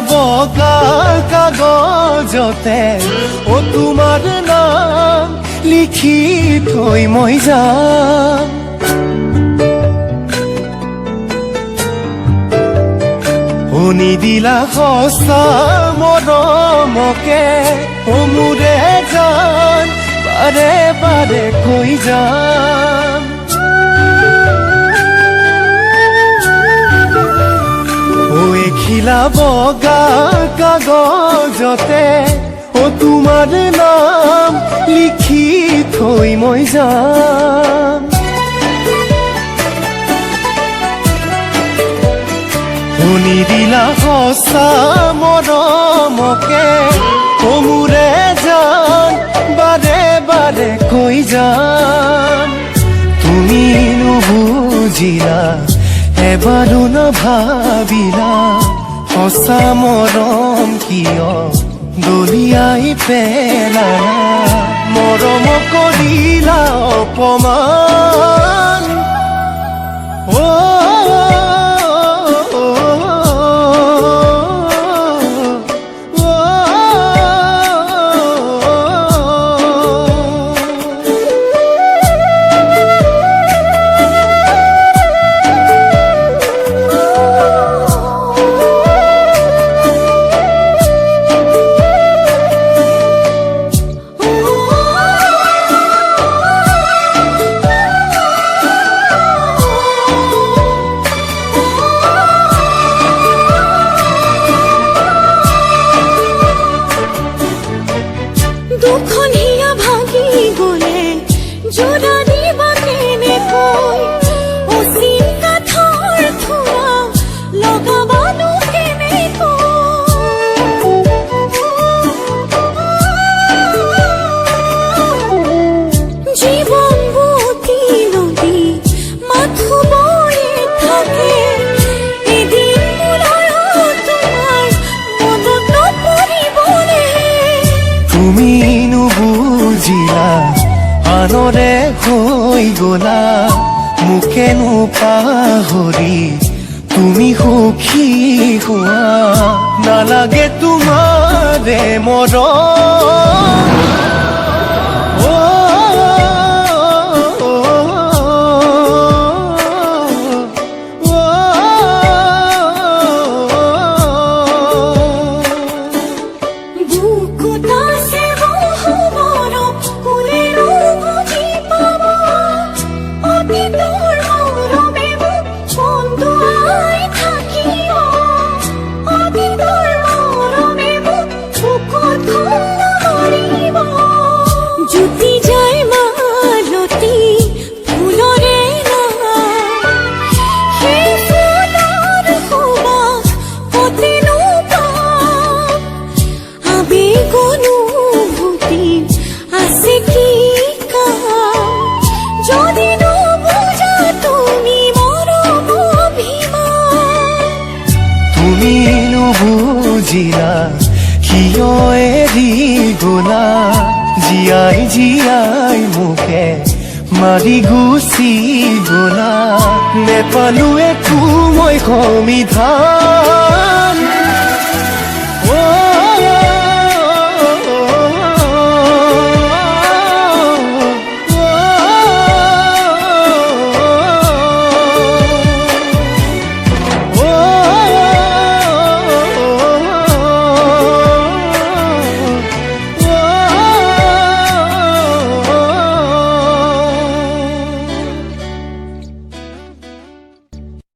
বগা কাগজতে তোমাৰ নাম লিখি থৈ মই যাম। শুনি দিলা সঁচা মৰমকে মোৰে জান বাৰে বাৰে কৈ যাম। খিলা বগা কাগজতে তোমাৰ নাম লিখি থৈ মই যাম। শুনি দিলা সঁচা মৰমকে মোৰে জান বাৰে বাৰে কৈ যাম। তুমি নুবুজিলা এবাৰো নাভাবিলা সঁচা মৰম কিয় দলিয়াই পেলালা। মৰম কৰিলা অপমান আনৰে হৈ গলা মোকে নোপাহৰি তুমি সুখী হোৱা। নালাগে তোমাৰে মৰম বুজিলা কিয় এৰি গলা জীয়াই জীয়াই মোকে মাৰি গুচি গলা। নেপালো একো মই সমিধান